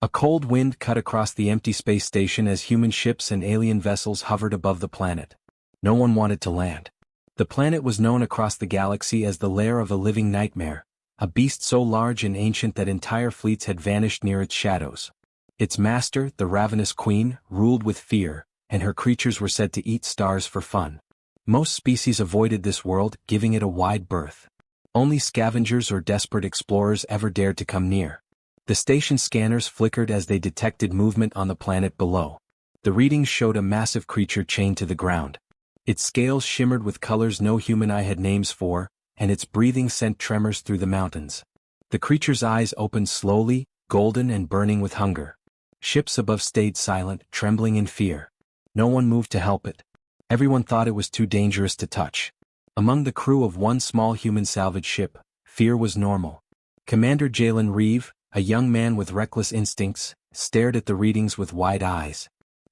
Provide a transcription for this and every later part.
A cold wind cut across the empty space station as human ships and alien vessels hovered above the planet. No one wanted to land. The planet was known across the galaxy as the lair of a living nightmare, a beast so large and ancient that entire fleets had vanished near its shadows. Its master, the Ravenous Queen, ruled with fear, and her creatures were said to eat stars for fun. Most species avoided this world, giving it a wide berth. Only scavengers or desperate explorers ever dared to come near. The station scanners flickered as they detected movement on the planet below. The readings showed a massive creature chained to the ground. Its scales shimmered with colors no human eye had names for, and its breathing sent tremors through the mountains. The creature's eyes opened slowly, golden and burning with hunger. Ships above stayed silent, trembling in fear. No one moved to help it. Everyone thought it was too dangerous to touch. Among the crew of one small human salvage ship, fear was normal. Commander Jalen Reeve, a young man with reckless instincts, stared at the readings with wide eyes.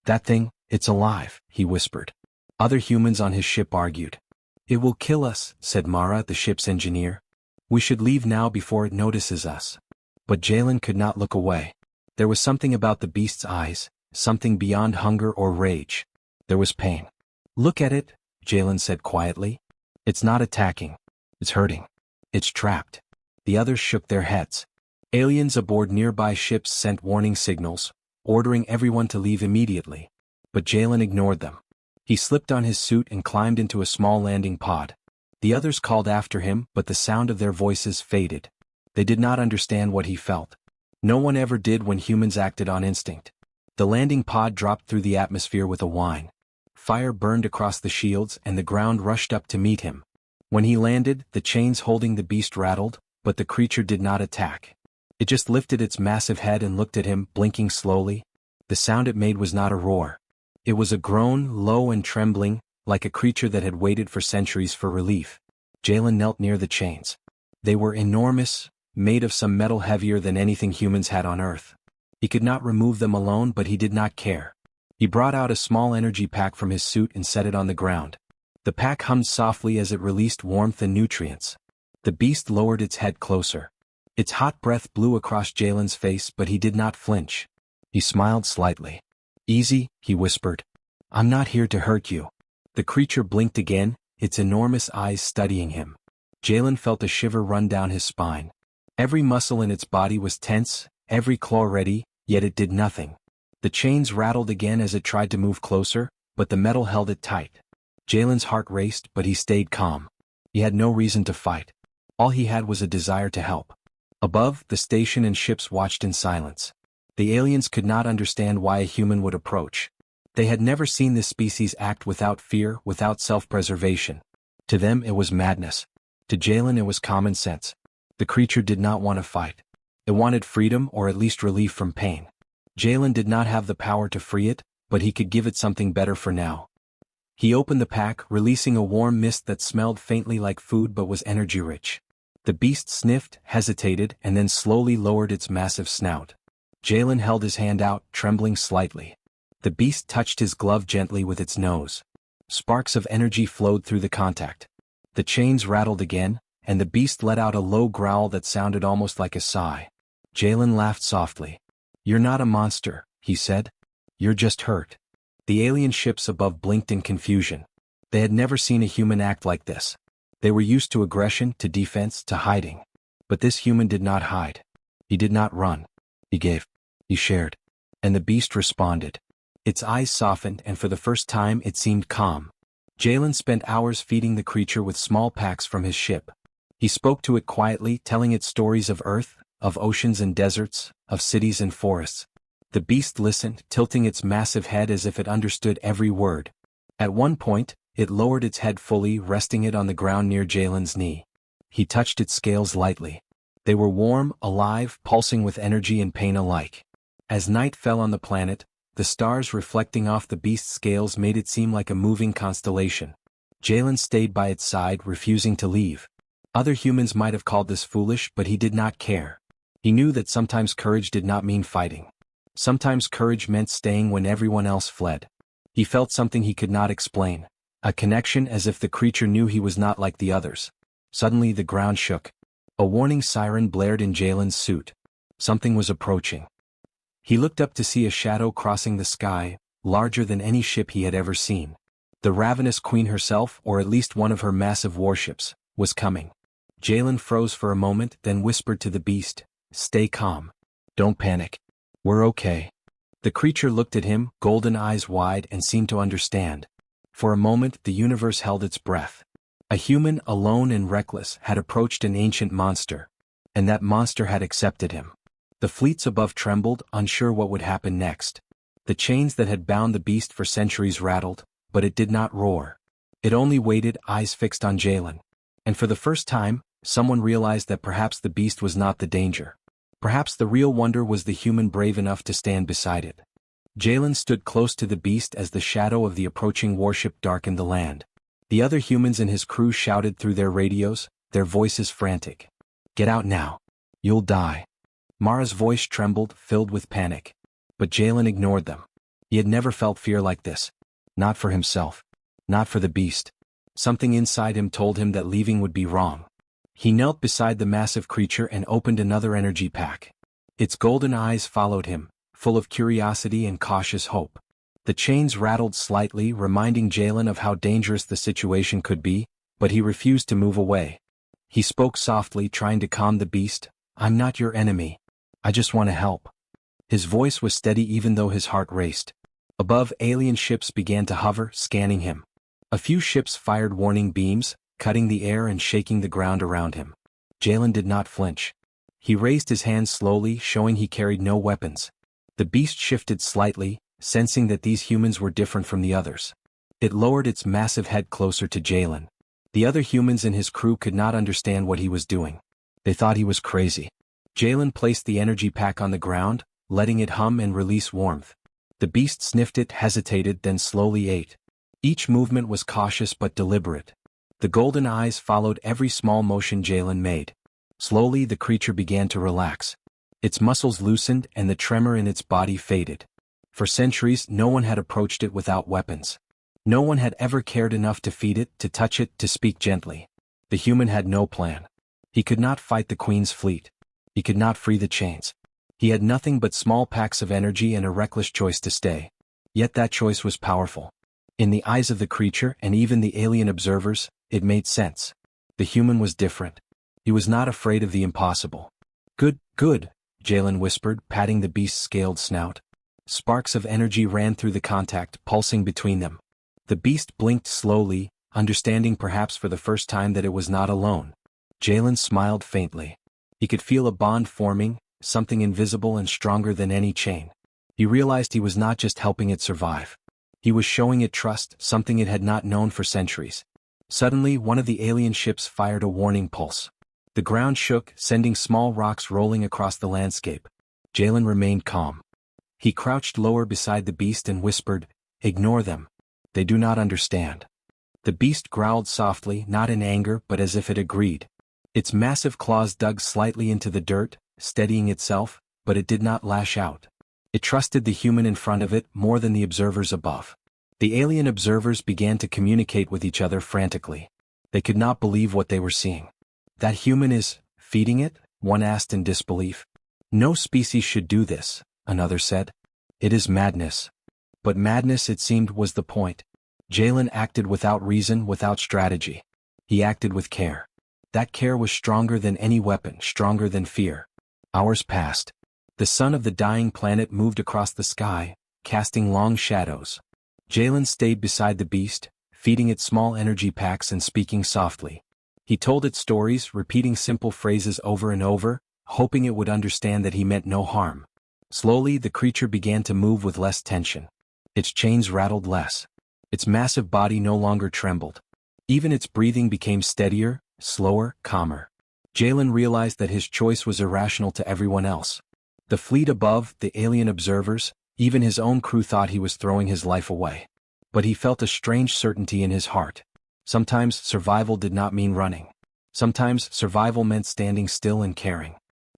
"That thing, it's alive," he whispered. Other humans on his ship argued. "It will kill us," said Mara, the ship's engineer. "We should leave now before it notices us." But Jalen could not look away. There was something about the beast's eyes, something beyond hunger or rage. There was pain. "Look at it," Jalen said quietly. "It's not attacking. It's hurting. It's trapped." The others shook their heads. Aliens aboard nearby ships sent warning signals, ordering everyone to leave immediately. But Jalen ignored them. He slipped on his suit and climbed into a small landing pod. The others called after him, but the sound of their voices faded. They did not understand what he felt. No one ever did when humans acted on instinct. The landing pod dropped through the atmosphere with a whine. Fire burned across the shields and the ground rushed up to meet him. When he landed, the chains holding the beast rattled, but the creature did not attack. It just lifted its massive head and looked at him, blinking slowly. The sound it made was not a roar. It was a groan, low and trembling, like a creature that had waited for centuries for relief. Jalen knelt near the chains. They were enormous, made of some metal heavier than anything humans had on Earth. He could not remove them alone, but he did not care. He brought out a small energy pack from his suit and set it on the ground. The pack hummed softly as it released warmth and nutrients. The beast lowered its head closer. Its hot breath blew across Jalen's face, but he did not flinch. He smiled slightly. "Easy," he whispered. "I'm not here to hurt you." The creature blinked again, its enormous eyes studying him. Jalen felt a shiver run down his spine. Every muscle in its body was tense, every claw ready, yet it did nothing. The chains rattled again as it tried to move closer, but the metal held it tight. Jalen's heart raced, but he stayed calm. He had no reason to fight. All he had was a desire to help. Above, the station and ships watched in silence. The aliens could not understand why a human would approach. They had never seen this species act without fear, without self-preservation. To them it was madness. To Jalen it was common sense. The creature did not want to fight. It wanted freedom or at least relief from pain. Jalen did not have the power to free it, but he could give it something better for now. He opened the pack, releasing a warm mist that smelled faintly like food but was energy-rich. The beast sniffed, hesitated, and then slowly lowered its massive snout. Jalen held his hand out, trembling slightly. The beast touched his glove gently with its nose. Sparks of energy flowed through the contact. The chains rattled again, and the beast let out a low growl that sounded almost like a sigh. Jalen laughed softly. "You're not a monster," he said. "You're just hurt." The alien ships above blinked in confusion. They had never seen a human act like this. They were used to aggression, to defense, to hiding. But this human did not hide. He did not run. He gave. He shared. And the beast responded. Its eyes softened, and for the first time it seemed calm. Jalen spent hours feeding the creature with small packs from his ship. He spoke to it quietly, telling it stories of Earth, of oceans and deserts, of cities and forests. The beast listened, tilting its massive head as if it understood every word. At one point, it lowered its head fully, resting it on the ground near Jalen's knee. He touched its scales lightly. They were warm, alive, pulsing with energy and pain alike. As night fell on the planet, the stars reflecting off the beast's scales made it seem like a moving constellation. Jalen stayed by its side, refusing to leave. Other humans might have called this foolish, but he did not care. He knew that sometimes courage did not mean fighting. Sometimes courage meant staying when everyone else fled. He felt something he could not explain. A connection, as if the creature knew he was not like the others. Suddenly the ground shook. A warning siren blared in Jalen's suit. Something was approaching. He looked up to see a shadow crossing the sky, larger than any ship he had ever seen. The Ravenous Queen herself, or at least one of her massive warships, was coming. Jalen froze for a moment, then whispered to the beast, "Stay calm. Don't panic. We're okay." The creature looked at him, golden eyes wide, and seemed to understand. For a moment the universe held its breath. A human, alone and reckless, had approached an ancient monster. And that monster had accepted him. The fleets above trembled, unsure what would happen next. The chains that had bound the beast for centuries rattled, but it did not roar. It only waited, eyes fixed on Jalen. And for the first time, someone realized that perhaps the beast was not the danger. Perhaps the real wonder was the human brave enough to stand beside it. Jalen stood close to the beast as the shadow of the approaching warship darkened the land. The other humans in his crew shouted through their radios, their voices frantic. "Get out now. You'll die." Mara's voice trembled, filled with panic. But Jalen ignored them. He had never felt fear like this. Not for himself. Not for the beast. Something inside him told him that leaving would be wrong. He knelt beside the massive creature and opened another energy pack. Its golden eyes followed him, full of curiosity and cautious hope. The chains rattled slightly, reminding Jalen of how dangerous the situation could be, but he refused to move away. He spoke softly, trying to calm the beast. "I'm not your enemy. I just want to help." His voice was steady even though his heart raced. Above, alien ships began to hover, scanning him. A few ships fired warning beams, cutting the air and shaking the ground around him. Jalen did not flinch. He raised his hands slowly, showing he carried no weapons. The beast shifted slightly, sensing that these humans were different from the others. It lowered its massive head closer to Jalen. The other humans in his crew could not understand what he was doing. They thought he was crazy. Jalen placed the energy pack on the ground, letting it hum and release warmth. The beast sniffed it, hesitated, then slowly ate. Each movement was cautious but deliberate. The golden eyes followed every small motion Jalen made. Slowly the creature began to relax. Its muscles loosened and the tremor in its body faded. For centuries no one had approached it without weapons. No one had ever cared enough to feed it, to touch it, to speak gently. The human had no plan. He could not fight the Queen's fleet. He could not free the chains. He had nothing but small packs of energy and a reckless choice to stay. Yet that choice was powerful. In the eyes of the creature and even the alien observers, it made sense. The human was different. He was not afraid of the impossible. "Good, good," Jalen whispered, patting the beast's scaled snout. Sparks of energy ran through the contact, pulsing between them. The beast blinked slowly, understanding perhaps for the first time that it was not alone. Jalen smiled faintly. He could feel a bond forming, something invisible and stronger than any chain. He realized he was not just helping it survive. He was showing it trust, something it had not known for centuries. Suddenly, one of the alien ships fired a warning pulse. The ground shook, sending small rocks rolling across the landscape. Jalen remained calm. He crouched lower beside the beast and whispered, "Ignore them. They do not understand." The beast growled softly, not in anger but as if it agreed. Its massive claws dug slightly into the dirt, steadying itself, but it did not lash out. It trusted the human in front of it more than the observers above. The alien observers began to communicate with each other frantically. They could not believe what they were seeing. "That human is feeding it?" one asked in disbelief. "No species should do this," another said. "It is madness." But madness, it seemed, was the point. Jalen acted without reason, without strategy. He acted with care. That care was stronger than any weapon, stronger than fear. Hours passed. The sun of the dying planet moved across the sky, casting long shadows. Jalen stayed beside the beast, feeding it small energy packs and speaking softly. He told it stories, repeating simple phrases over and over, hoping it would understand that he meant no harm. Slowly the creature began to move with less tension. Its chains rattled less. Its massive body no longer trembled. Even its breathing became steadier, slower, calmer. Jalen realized that his choice was irrational to everyone else. The fleet above, the alien observers, even his own crew thought he was throwing his life away. But he felt a strange certainty in his heart. Sometimes survival did not mean running. Sometimes survival meant standing still and caring.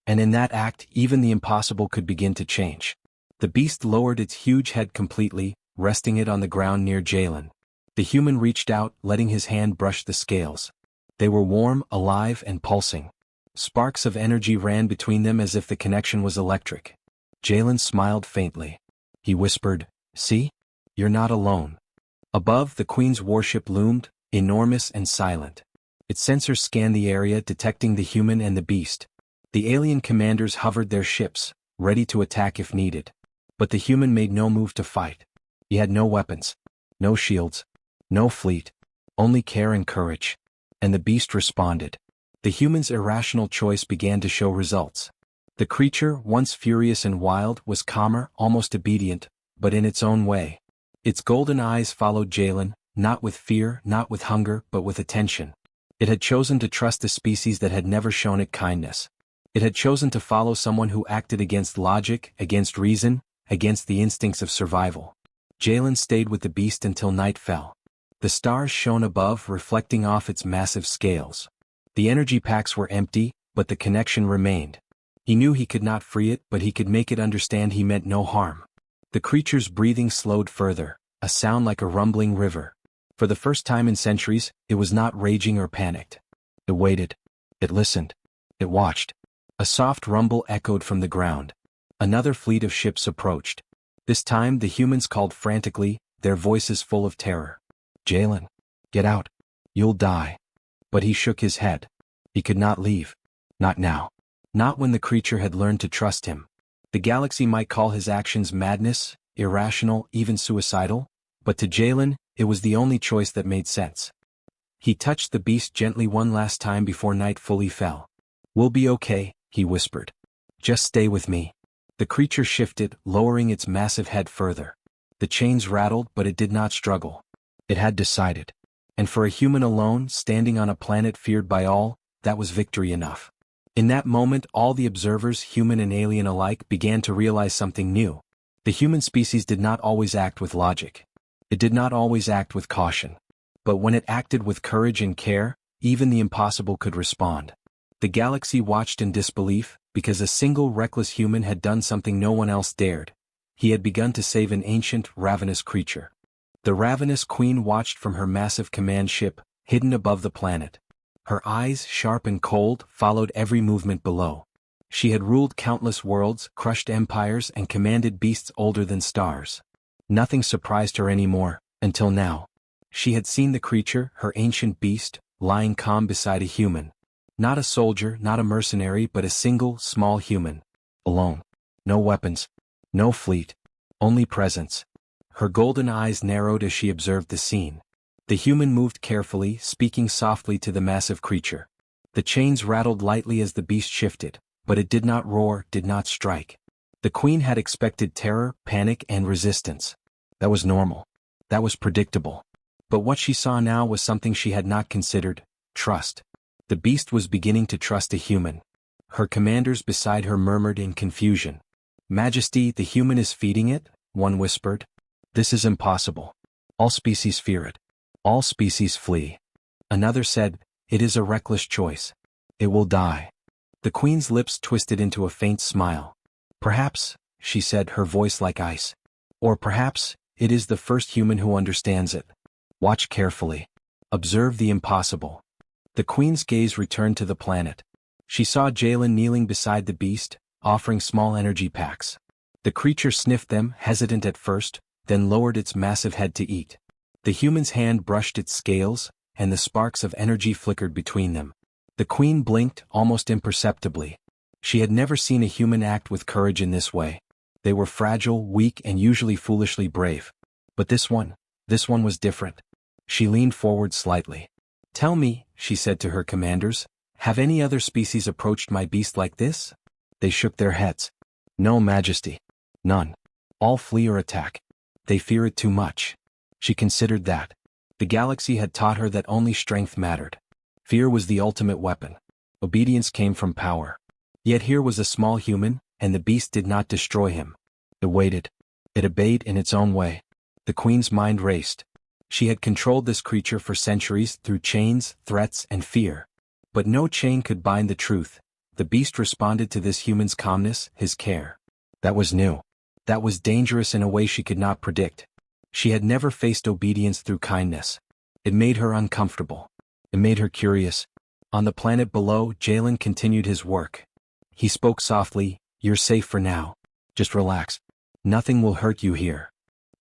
And in that act, even the impossible could begin to change. The beast lowered its huge head completely, resting it on the ground near Jalen. The human reached out, letting his hand brush the scales. They were warm, alive, and pulsing. Sparks of energy ran between them as if the connection was electric. Jalen smiled faintly. He whispered, "See? You're not alone." Above, the Queen's warship loomed, enormous and silent. Its sensors scanned the area, detecting the human and the beast. The alien commanders hovered their ships, ready to attack if needed. But the human made no move to fight. He had no weapons, no shields, no fleet, only care and courage. And the beast responded. The human's irrational choice began to show results. The creature, once furious and wild, was calmer, almost obedient, but in its own way. Its golden eyes followed Jalen, not with fear, not with hunger, but with attention. It had chosen to trust a species that had never shown it kindness. It had chosen to follow someone who acted against logic, against reason, against the instincts of survival. Jalen stayed with the beast until night fell. The stars shone above, reflecting off its massive scales. The energy packs were empty, but the connection remained. He knew he could not free it, but he could make it understand he meant no harm. The creature's breathing slowed further, a sound like a rumbling river. For the first time in centuries, it was not raging or panicked. It waited. It listened. It watched. A soft rumble echoed from the ground. Another fleet of ships approached. This time the humans called frantically, their voices full of terror. "Jalen, get out. You'll die." But he shook his head. He could not leave. Not now. Not when the creature had learned to trust him. The galaxy might call his actions madness, irrational, even suicidal, but to Jalen, it was the only choice that made sense. He touched the beast gently one last time before night fully fell. "We'll be okay," he whispered. "Just stay with me." The creature shifted, lowering its massive head further. The chains rattled, but it did not struggle. It had decided. And for a human alone, standing on a planet feared by all, that was victory enough. In that moment, all the observers, human and alien alike, began to realize something new. The human species did not always act with logic. It did not always act with caution. But when it acted with courage and care, even the impossible could respond. The galaxy watched in disbelief, because a single reckless human had done something no one else dared. He had begun to save an ancient, ravenous creature. The Ravenous Queen watched from her massive command ship, hidden above the planet. Her eyes, sharp and cold, followed every movement below. She had ruled countless worlds, crushed empires, and commanded beasts older than stars. Nothing surprised her anymore, until now. She had seen the creature, her ancient beast, lying calm beside a human. Not a soldier, not a mercenary, but a single, small human. Alone. No weapons. No fleet. Only presence. Her golden eyes narrowed as she observed the scene. The human moved carefully, speaking softly to the massive creature. The chains rattled lightly as the beast shifted, but it did not roar, did not strike. The queen had expected terror, panic, and resistance. That was normal. That was predictable. But what she saw now was something she had not considered: trust. The beast was beginning to trust a human. Her commanders beside her murmured in confusion. "Majesty, the human is feeding it," one whispered. "This is impossible. All species fear it. All species flee." Another said, "It is a reckless choice. It will die." The queen's lips twisted into a faint smile. "Perhaps," she said, her voice like ice. "Or perhaps, it is the first human who understands it. Watch carefully. Observe the impossible." The queen's gaze returned to the planet. She saw Jalen kneeling beside the beast, offering small energy packs. The creature sniffed them, hesitant at first, then lowered its massive head to eat. The human's hand brushed its scales, and the sparks of energy flickered between them. The queen blinked, almost imperceptibly. She had never seen a human act with courage in this way. They were fragile, weak, and usually foolishly brave. But this one was different. She leaned forward slightly. "Tell me," she said to her commanders, "have any other species approached my beast like this?" They shook their heads. "No, Majesty. None. All flee or attack. They fear it too much." She considered that. The galaxy had taught her that only strength mattered. Fear was the ultimate weapon. Obedience came from power. Yet here was a small human, and the beast did not destroy him. It waited. It obeyed in its own way. The queen's mind raced. She had controlled this creature for centuries through chains, threats, and fear. But no chain could bind the truth. The beast responded to this human's calmness, his care. That was new. That was dangerous in a way she could not predict. She had never faced obedience through kindness. It made her uncomfortable. It made her curious. On the planet below, Jalen continued his work. He spoke softly, "You're safe for now. Just relax. Nothing will hurt you here.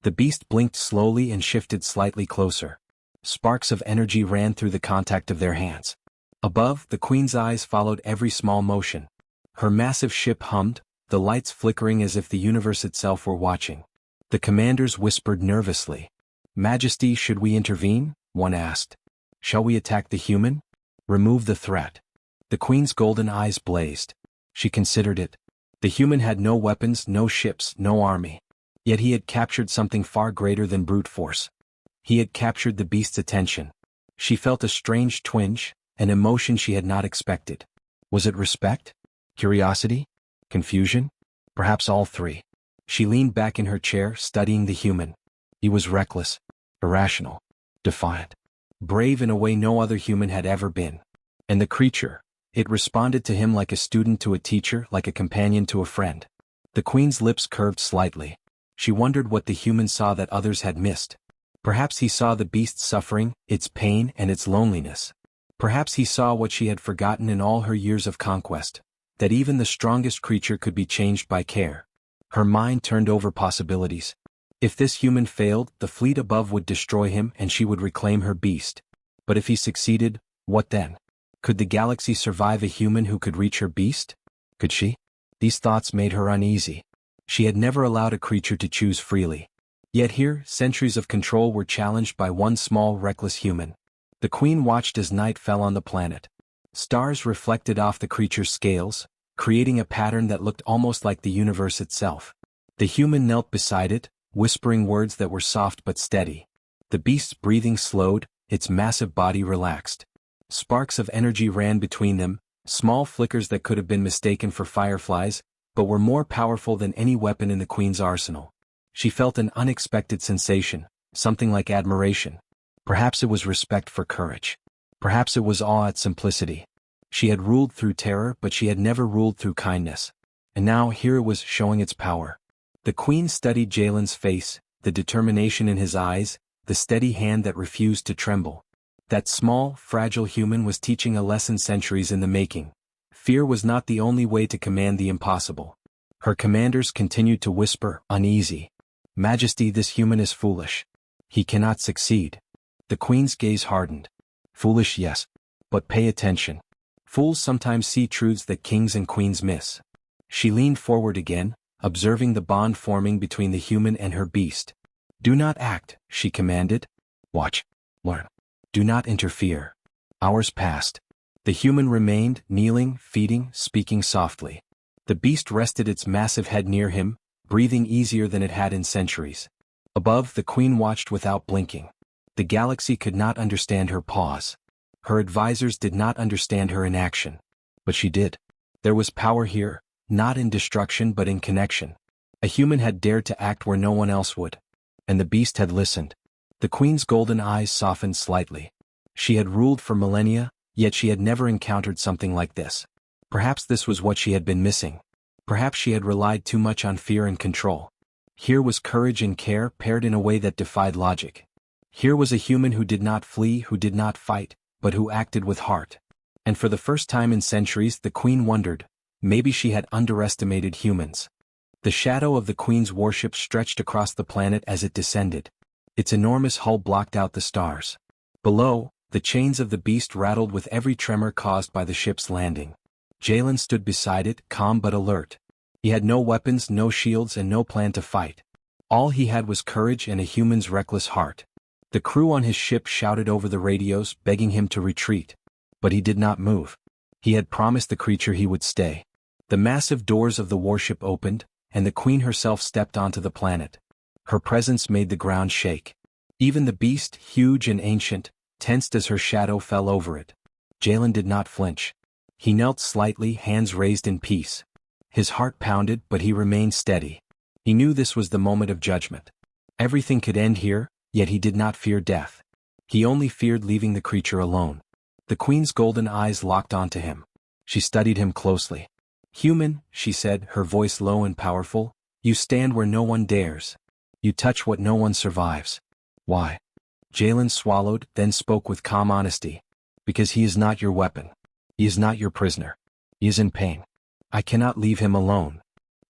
The beast blinked slowly and shifted slightly closer. Sparks of energy ran through the contact of their hands. Above, the queen's eyes followed every small motion. Her massive ship hummed, the lights flickering as if the universe itself were watching. The commanders whispered nervously. "Majesty, should we intervene?" one asked. "Shall we attack the human? Remove the threat." The queen's golden eyes blazed. She considered it. The human had no weapons, no ships, no army. Yet he had captured something far greater than brute force. He had captured the beast's attention. She felt a strange twinge, an emotion she had not expected. Was it respect? Curiosity? Confusion? Perhaps all three. She leaned back in her chair, studying the human. He was reckless, irrational, defiant, brave in a way no other human had ever been. And the creature, it responded to him like a student to a teacher, like a companion to a friend. The queen's lips curved slightly. She wondered what the human saw that others had missed. Perhaps he saw the beast's suffering, its pain and its loneliness. Perhaps he saw what she had forgotten in all her years of conquest, that even the strongest creature could be changed by care. Her mind turned over possibilities. If this human failed, the fleet above would destroy him and she would reclaim her beast. But if he succeeded, what then? Could the galaxy survive a human who could reach her beast? Could she? These thoughts made her uneasy. She had never allowed a creature to choose freely. Yet here, centuries of control were challenged by one small, reckless human. The queen watched as night fell on the planet. Stars reflected off the creature's scales, creating a pattern that looked almost like the universe itself. The human knelt beside it, whispering words that were soft but steady. The beast's breathing slowed, its massive body relaxed. Sparks of energy ran between them, small flickers that could have been mistaken for fireflies, but were more powerful than any weapon in the queen's arsenal. She felt an unexpected sensation, something like admiration. Perhaps it was respect for courage. Perhaps it was awe at simplicity. She had ruled through terror, but she had never ruled through kindness. And now here it was showing its power. The queen studied Jalen's face, the determination in his eyes, the steady hand that refused to tremble. That small, fragile human was teaching a lesson centuries in the making. Fear was not the only way to command the impossible. Her commanders continued to whisper, uneasy. "Majesty, this human is foolish. He cannot succeed." The queen's gaze hardened. "Foolish, yes. But pay attention. Fools sometimes see truths that kings and queens miss." She leaned forward again, observing the bond forming between the human and her beast. "Do not act," she commanded. "Watch. Learn. Do not interfere." Hours passed. The human remained, kneeling, feeding, speaking softly. The beast rested its massive head near him, breathing easier than it had in centuries. Above, the queen watched without blinking. The galaxy could not understand her pause. Her advisors did not understand her inaction. But she did. There was power here, not in destruction but in connection. A human had dared to act where no one else would. And the beast had listened. The queen's golden eyes softened slightly. She had ruled for millennia, yet she had never encountered something like this. Perhaps this was what she had been missing. Perhaps she had relied too much on fear and control. Here was courage and care paired in a way that defied logic. Here was a human who did not flee, who did not fight, but who acted with heart. And for the first time in centuries, the queen wondered, maybe she had underestimated humans. The shadow of the queen's warship stretched across the planet as it descended. Its enormous hull blocked out the stars. Below, the chains of the beast rattled with every tremor caused by the ship's landing. Jalen stood beside it, calm but alert. He had no weapons, no shields, and no plan to fight. All he had was courage and a human's reckless heart. The crew on his ship shouted over the radios, begging him to retreat. But he did not move. He had promised the creature he would stay. The massive doors of the warship opened, and the queen herself stepped onto the planet. Her presence made the ground shake. Even the beast, huge and ancient, tensed as her shadow fell over it. Jalen did not flinch. He knelt slightly, hands raised in peace. His heart pounded, but he remained steady. He knew this was the moment of judgment. Everything could end here, yet he did not fear death. He only feared leaving the creature alone. The queen's golden eyes locked onto him. She studied him closely. "Human," she said, her voice low and powerful, "you stand where no one dares. You touch what no one survives. Why?" Jalen swallowed, then spoke with calm honesty. "Because he is not your weapon. He is not your prisoner. He is in pain. I cannot leave him alone."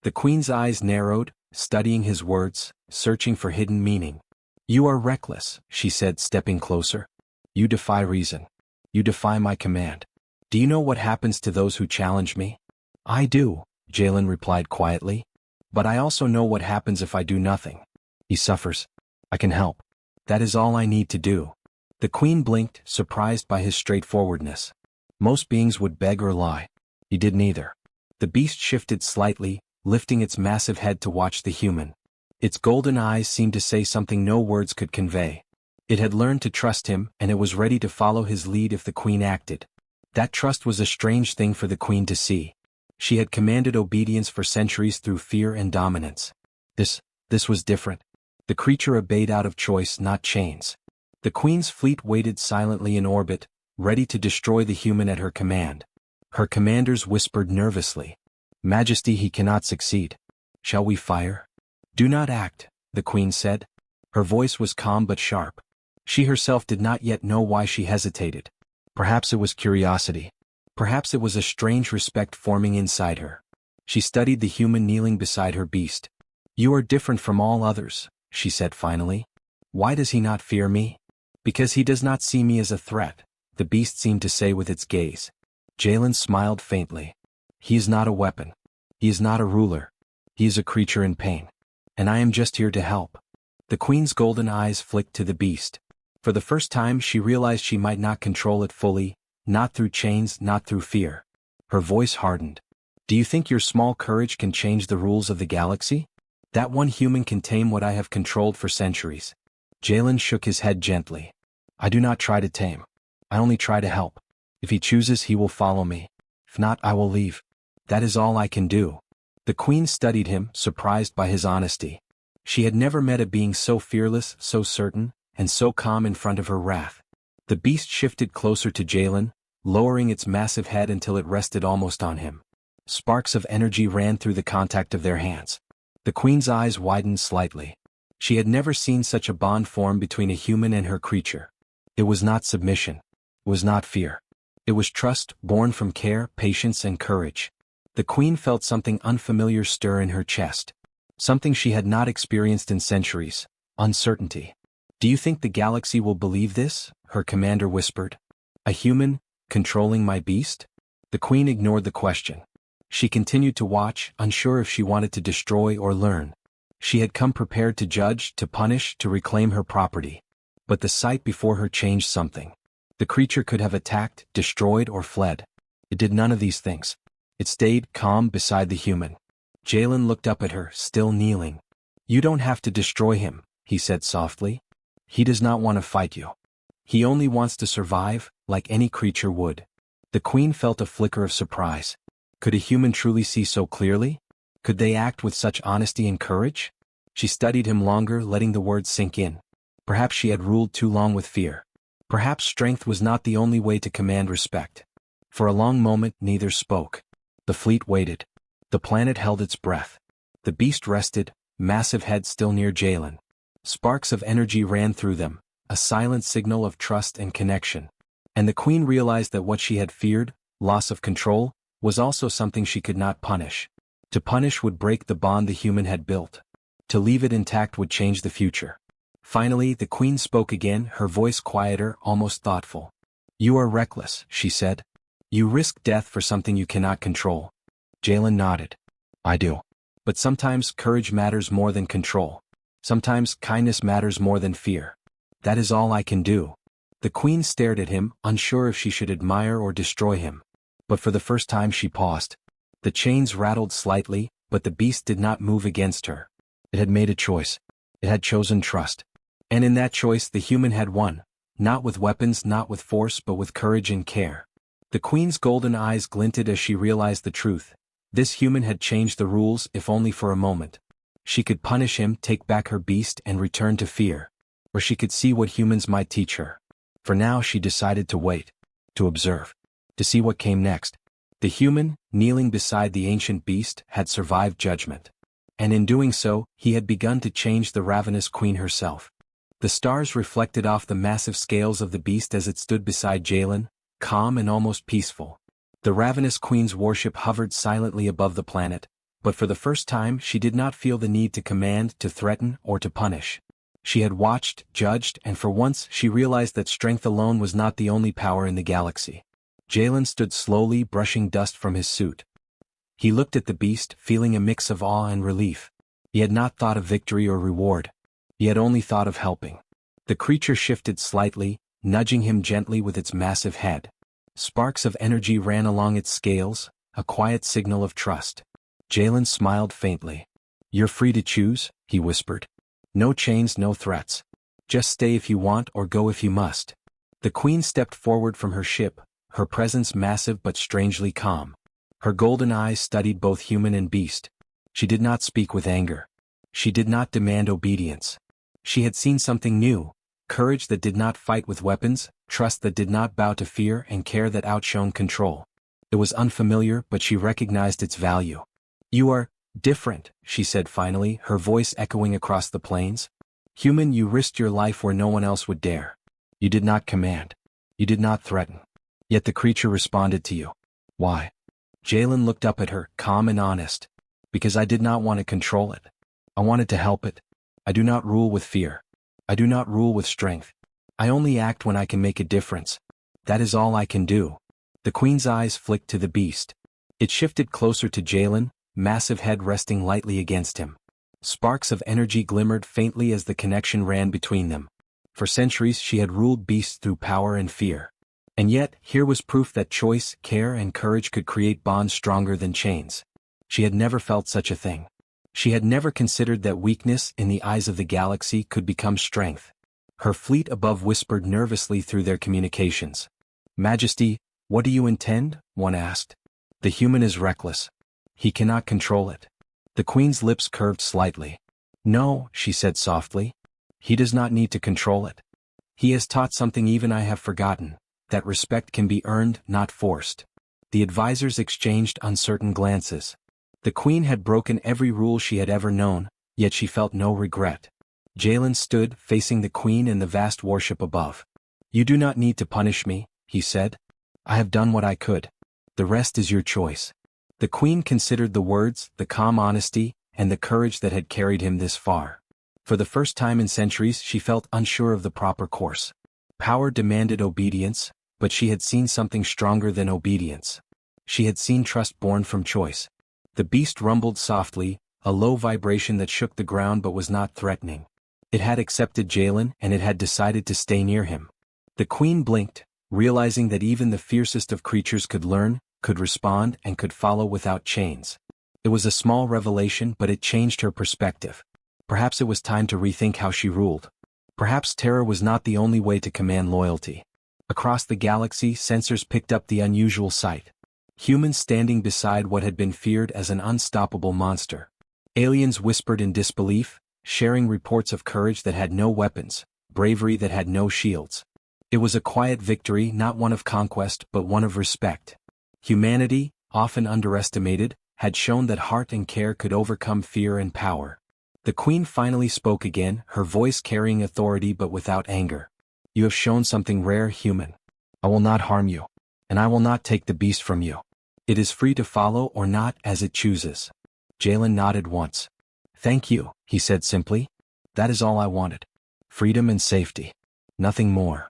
The queen's eyes narrowed, studying his words, searching for hidden meaning. "You are reckless," she said, stepping closer. "You defy reason. You defy my command. Do you know what happens to those who challenge me?" "I do," Jalen replied quietly. "But I also know what happens if I do nothing. He suffers. I can help. That is all I need to do." The queen blinked, surprised by his straightforwardness. Most beings would beg or lie. He did neither. The beast shifted slightly, lifting its massive head to watch the human. Its golden eyes seemed to say something no words could convey. It had learned to trust him, and it was ready to follow his lead if the queen acted. That trust was a strange thing for the queen to see. She had commanded obedience for centuries through fear and dominance. This was different. The creature obeyed out of choice, not chains. The queen's fleet waited silently in orbit, ready to destroy the human at her command. Her commanders whispered nervously, "Majesty, he cannot succeed. Shall we fire?" "Do not act," the queen said. Her voice was calm but sharp. She herself did not yet know why she hesitated. Perhaps it was curiosity. Perhaps it was a strange respect forming inside her. She studied the human kneeling beside her beast. "You are different from all others," she said finally. "Why does he not fear me?" "Because he does not see me as a threat," the beast seemed to say with its gaze. Jalen smiled faintly. "He is not a weapon. He is not a ruler. He is a creature in pain. And I am just here to help." The queen's golden eyes flicked to the beast. For the first time she realized she might not control it fully, not through chains, not through fear. Her voice hardened. "Do you think your small courage can change the rules of the galaxy? That one human can tame what I have controlled for centuries." Jalen shook his head gently. "I do not try to tame. I only try to help. If he chooses, he will follow me. If not, I will leave. That is all I can do." The queen studied him, surprised by his honesty. She had never met a being so fearless, so certain, and so calm in front of her wrath. The beast shifted closer to Jalen, lowering its massive head until it rested almost on him. Sparks of energy ran through the contact of their hands. The queen's eyes widened slightly. She had never seen such a bond form between a human and her creature. It was not submission. It was not fear. It was trust, born from care, patience, and courage. The queen felt something unfamiliar stir in her chest. Something she had not experienced in centuries: uncertainty. "Do you think the galaxy will believe this?" her commander whispered. "A human, controlling my beast?" The queen ignored the question. She continued to watch, unsure if she wanted to destroy or learn. She had come prepared to judge, to punish, to reclaim her property. But the sight before her changed something. The creature could have attacked, destroyed, or fled. It did none of these things. It stayed calm beside the human. Jalen looked up at her, still kneeling. "You don't have to destroy him," he said softly. "He does not want to fight you. He only wants to survive, like any creature would." The queen felt a flicker of surprise. Could a human truly see so clearly? Could they act with such honesty and courage? She studied him longer, letting the words sink in. Perhaps she had ruled too long with fear. Perhaps strength was not the only way to command respect. For a long moment neither spoke. The fleet waited. The planet held its breath. The beast rested, massive head still near Jalen. Sparks of energy ran through them, a silent signal of trust and connection. And the queen realized that what she had feared, loss of control, was also something she could not punish. To punish would break the bond the human had built. To leave it intact would change the future. Finally, the queen spoke again, her voice quieter, almost thoughtful. "You are reckless," she said. "You risk death for something you cannot control." Jalen nodded. "I do. But sometimes courage matters more than control. Sometimes kindness matters more than fear. That is all I can do." The queen stared at him, unsure if she should admire or destroy him. But for the first time she paused. The chains rattled slightly, but the beast did not move against her. It had made a choice. It had chosen trust. And in that choice the human had won, not with weapons, not with force, but with courage and care. The queen's golden eyes glinted as she realized the truth. This human had changed the rules, if only for a moment. She could punish him, take back her beast, and return to fear. Or she could see what humans might teach her. For now she decided to wait, to observe, to see what came next. The human, kneeling beside the ancient beast, had survived judgment. And in doing so, he had begun to change the ravenous queen herself. The stars reflected off the massive scales of the beast as it stood beside Jalen, calm and almost peaceful. The ravenous queen's warship hovered silently above the planet, But for the first time she did not feel the need to command, to threaten, or to punish. She had watched, judged, and for once she realized that strength alone was not the only power in the galaxy. Jalen stood slowly, brushing dust from his suit. He looked at the beast, feeling a mix of awe and relief. He had not thought of victory or reward. He had only thought of helping. The creature shifted slightly, nudging him gently with its massive head. Sparks of energy ran along its scales, a quiet signal of trust. Jalen smiled faintly. "You're free to choose," he whispered. "No chains, no threats. Just stay if you want or go if you must." The queen stepped forward from her ship, her presence massive but strangely calm. Her golden eyes studied both human and beast. She did not speak with anger. She did not demand obedience. She had seen something new, courage that did not fight with weapons, trust that did not bow to fear, and care that outshone control. It was unfamiliar, but she recognized its value. "You are different," she said finally, her voice echoing across the plains. "Human, you risked your life where no one else would dare. You did not command. You did not threaten. Yet the creature responded to you. Why?" Jalen looked up at her, calm and honest. "Because I did not want to control it. I wanted to help it. I do not rule with fear. I do not rule with strength. I only act when I can make a difference. That is all I can do." The queen's eyes flicked to the beast. It shifted closer to Jalen, massive head resting lightly against him. Sparks of energy glimmered faintly as the connection ran between them. For centuries she had ruled beasts through power and fear. And yet, here was proof that choice, care, and courage could create bonds stronger than chains. She had never felt such a thing. She had never considered that weakness, in the eyes of the galaxy, could become strength. Her fleet above whispered nervously through their communications. "Majesty, what do you intend?" one asked. "The human is reckless. He cannot control it." The queen's lips curved slightly. "No," she said softly. "He does not need to control it. He has taught something even I have forgotten, that respect can be earned, not forced." The advisors exchanged uncertain glances. The queen had broken every rule she had ever known, yet she felt no regret. Jalen stood, facing the queen and the vast warship above. "You do not need to punish me," he said. "I have done what I could. The rest is your choice." The queen considered the words, the calm honesty, and the courage that had carried him this far. For the first time in centuries she felt unsure of the proper course. Power demanded obedience, but she had seen something stronger than obedience. She had seen trust born from choice. The beast rumbled softly, a low vibration that shook the ground but was not threatening. It had accepted Jalen, and it had decided to stay near him. The queen blinked, realizing that even the fiercest of creatures could learn, could respond, and could follow without chains. It was a small revelation, but it changed her perspective. Perhaps it was time to rethink how she ruled. Perhaps terror was not the only way to command loyalty. Across the galaxy, sensors picked up the unusual sight. Humans standing beside what had been feared as an unstoppable monster. Aliens whispered in disbelief, sharing reports of courage that had no weapons, bravery that had no shields. It was a quiet victory, not one of conquest, but one of respect. Humanity, often underestimated, had shown that heart and care could overcome fear and power. The queen finally spoke again, her voice carrying authority but without anger. "You have shown something rare, human. I will not harm you. And I will not take the beast from you. It is free to follow or not as it chooses." Jalen nodded once. "Thank you," he said simply. "That is all I wanted. Freedom and safety. Nothing more."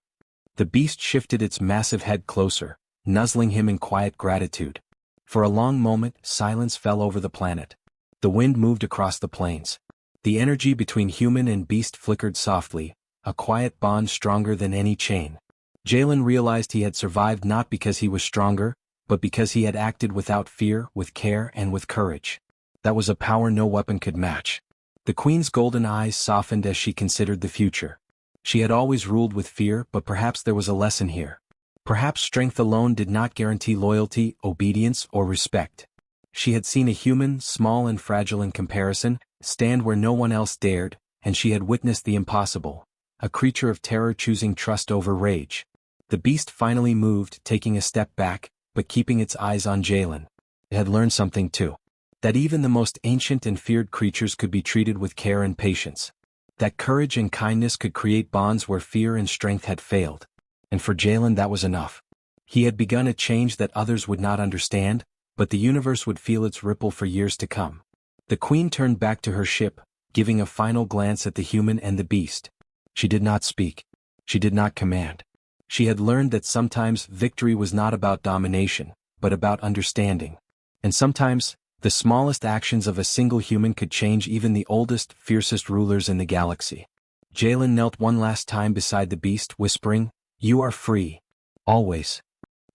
The beast shifted its massive head closer, nuzzling him in quiet gratitude. For a long moment, silence fell over the planet. The wind moved across the plains. The energy between human and beast flickered softly, a quiet bond stronger than any chain. Jalen realized he had survived not because he was stronger, but because he had acted without fear, with care, and with courage. That was a power no weapon could match. The queen's golden eyes softened as she considered the future. She had always ruled with fear, but perhaps there was a lesson here. Perhaps strength alone did not guarantee loyalty, obedience, or respect. She had seen a human, small and fragile in comparison, stand where no one else dared, and she had witnessed the impossible, a creature of terror choosing trust over rage. The beast finally moved, taking a step back, but keeping its eyes on Jalen. It had learned something too. That even the most ancient and feared creatures could be treated with care and patience. That courage and kindness could create bonds where fear and strength had failed. And for Jalen that was enough. He had begun a change that others would not understand, but the universe would feel its ripple for years to come. The queen turned back to her ship, giving a final glance at the human and the beast. She did not speak. She did not command. She had learned that sometimes victory was not about domination, but about understanding. And sometimes, the smallest actions of a single human could change even the oldest, fiercest rulers in the galaxy. Jalen knelt one last time beside the beast, whispering, "You are free. Always."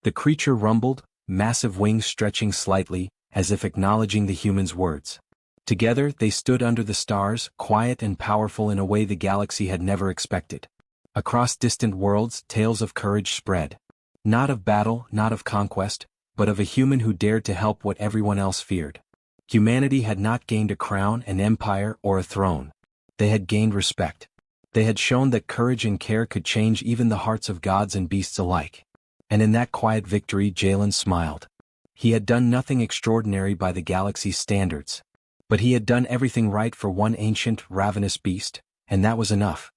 The creature rumbled, massive wings stretching slightly, as if acknowledging the human's words. Together they stood under the stars, quiet and powerful in a way the galaxy had never expected. Across distant worlds, tales of courage spread. Not of battle, not of conquest, but of a human who dared to help what everyone else feared. Humanity had not gained a crown, an empire, or a throne. They had gained respect. They had shown that courage and care could change even the hearts of gods and beasts alike. And in that quiet victory Jalen smiled. He had done nothing extraordinary by the galaxy's standards. But he had done everything right for one ancient, ravenous beast, and that was enough.